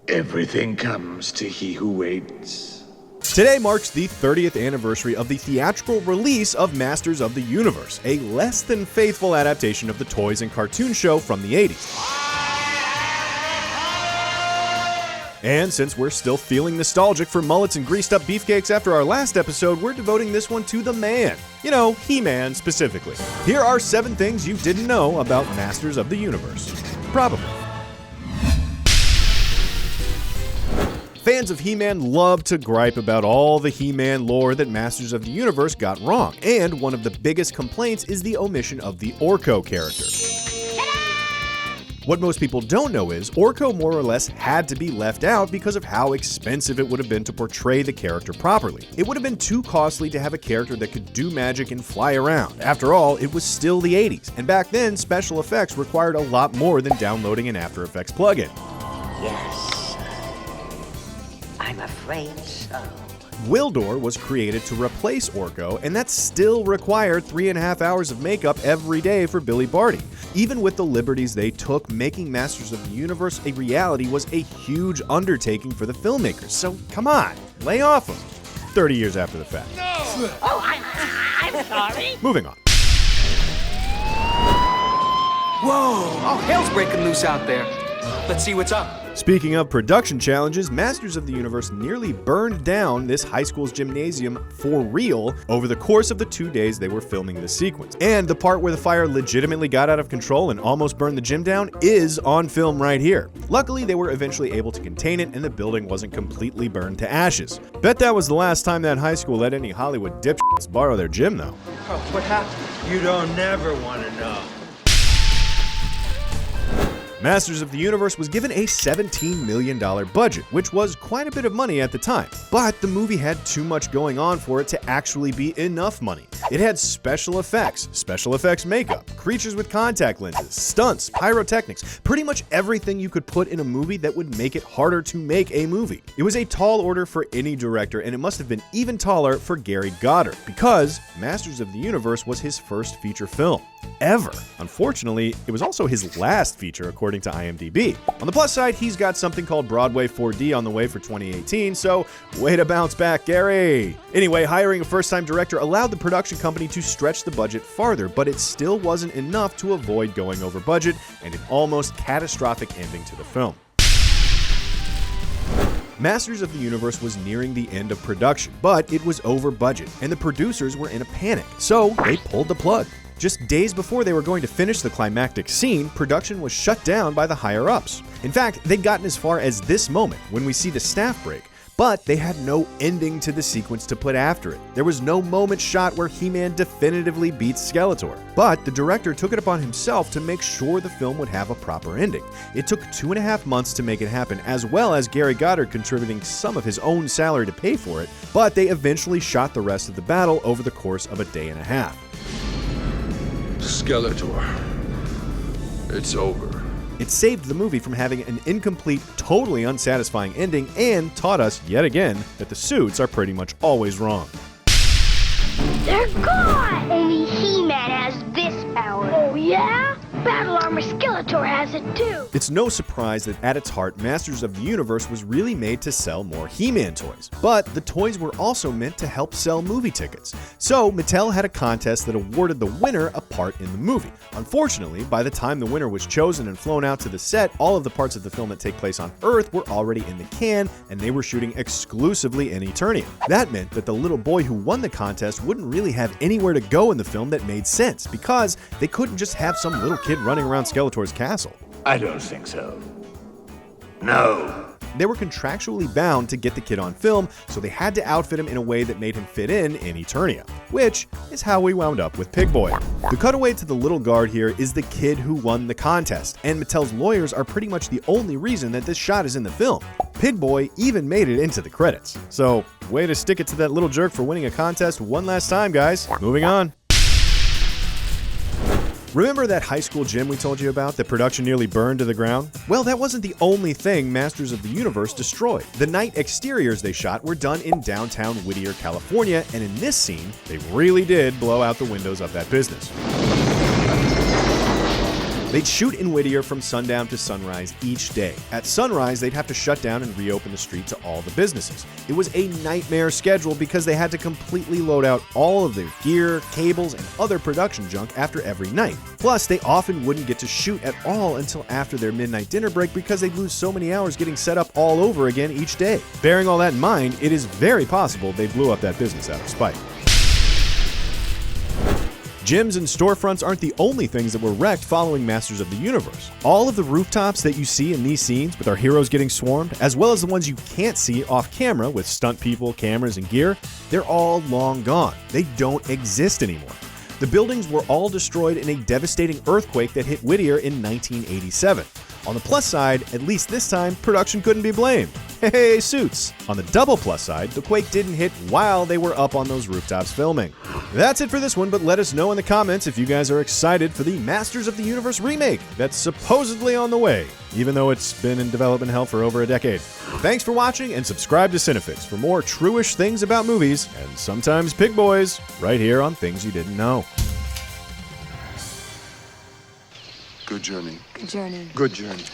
Everything comes to he who waits. Today marks the 30th anniversary of the theatrical release of Masters of the Universe, a less than faithful adaptation of the toys and cartoon show from the 80s. And since we're still feeling nostalgic for mullets and greased up beefcakes after our last episode, we're devoting this one to the man. You know, He-Man specifically. Here are 7 things you didn't know about Masters of the Universe. Probably. Fans of He-Man love to gripe about all the He-Man lore that Masters of the Universe got wrong, and one of the biggest complaints is the omission of the Orko character. What most people don't know is, Orko more or less had to be left out because of how expensive it would have been to portray the character properly. It would have been too costly to have a character that could do magic and fly around. After all, it was still the 80s, and back then, special effects required a lot more than downloading an After Effects plugin. Yes, I'm afraid so. Wildor was created to replace Orko, and that still required 3.5 hours of makeup every day for Billy Barty. Even with the liberties they took, making Masters of the Universe a reality was a huge undertaking for the filmmakers. So come on, lay off them. 30 years after the fact. No! Oh, I'm sorry. Moving on. Whoa! Oh, hell's breaking loose out there. Let's see what's up. Speaking of production challenges, Masters of the Universe nearly burned down this high school's gymnasium for real over the course of the 2 days they were filming this sequence. And the part where the fire legitimately got out of control and almost burned the gym down is on film right here. Luckily, they were eventually able to contain it and the building wasn't completely burned to ashes. Bet that was the last time that high school let any Hollywood dipshits borrow their gym, though. Oh, what happened? You don't never want to know. Masters of the Universe was given a $17 million budget, which was quite a bit of money at the time. But the movie had too much going on for it to actually be enough money. It had special effects makeup, creatures with contact lenses, stunts, pyrotechnics, pretty much everything you could put in a movie that would make it harder to make a movie. It was a tall order for any director, and it must have been even taller for Gary Goddard, because Masters of the Universe was his first feature film. Ever. Unfortunately, it was also his last feature according to IMDb. On the plus side, he's got something called Broadway 4D on the way for 2018, so way to bounce back, Gary! Anyway, hiring a first-time director allowed the production company to stretch the budget farther, but it still wasn't enough to avoid going over budget and an almost catastrophic ending to the film. Masters of the Universe was nearing the end of production, but it was over budget, and the producers were in a panic, so they pulled the plug. Just days before they were going to finish the climactic scene, production was shut down by the higher-ups. In fact, they'd gotten as far as this moment, when we see the staff break, but they had no ending to the sequence to put after it. There was no moment shot where He-Man definitively beats Skeletor. But the director took it upon himself to make sure the film would have a proper ending. It took 2.5 months to make it happen, as well as Gary Goddard contributing some of his own salary to pay for it, but they eventually shot the rest of the battle over the course of a day and a half. Skeletor, it's over. It saved the movie from having an incomplete, totally unsatisfying ending and taught us, yet again, that the suits are pretty much always wrong. They're gone! Only He-Man has this power. Oh, yeah? Battle Armor Skeletor has it too. It's no surprise that at its heart, Masters of the Universe was really made to sell more He-Man toys. But the toys were also meant to help sell movie tickets. So Mattel had a contest that awarded the winner a part in the movie. Unfortunately, by the time the winner was chosen and flown out to the set, all of the parts of the film that take place on Earth were already in the can, and they were shooting exclusively in Eternia. That meant that the little boy who won the contest wouldn't really have anywhere to go in the film that made sense, because they couldn't just have some little kid running around Skeletor's castle. I don't think so. No. They were contractually bound to get the kid on film, so they had to outfit him in a way that made him fit in Eternia, which is how we wound up with Pig Boy. The cutaway to the little guard here is the kid who won the contest, and Mattel's lawyers are pretty much the only reason that this shot is in the film. Pig Boy even made it into the credits. So, way to stick it to that little jerk for winning a contest one last time, guys. Moving on. Remember that high school gym we told you about that production nearly burned to the ground? Well, that wasn't the only thing Masters of the Universe destroyed. The night exteriors they shot were done in downtown Whittier, California, and in this scene, they really did blow out the windows of that business. They'd shoot in Whittier from sundown to sunrise each day. At sunrise, they'd have to shut down and reopen the street to all the businesses. It was a nightmare schedule because they had to completely load out all of their gear, cables, and other production junk after every night. Plus, they often wouldn't get to shoot at all until after their midnight dinner break because they'd lose so many hours getting set up all over again each day. Bearing all that in mind, it is very possible they blew up that business out of spite. Gyms and storefronts aren't the only things that were wrecked following Masters of the Universe. All of the rooftops that you see in these scenes with our heroes getting swarmed, as well as the ones you can't see off camera with stunt people, cameras, and gear, they're all long gone. They don't exist anymore. The buildings were all destroyed in a devastating earthquake that hit Whittier in 1987. On the plus side, at least this time, production couldn't be blamed. Hey, suits! On the double plus side, the quake didn't hit while they were up on those rooftops filming. That's it for this one, but let us know in the comments if you guys are excited for the Masters of the Universe remake that's supposedly on the way, even though it's been in development hell for over a decade. Thanks for watching, and subscribe to CineFix for more true-ish things about movies, and sometimes pig boys, right here on Things You Didn't Know. Good journey. Good journey. Good journey.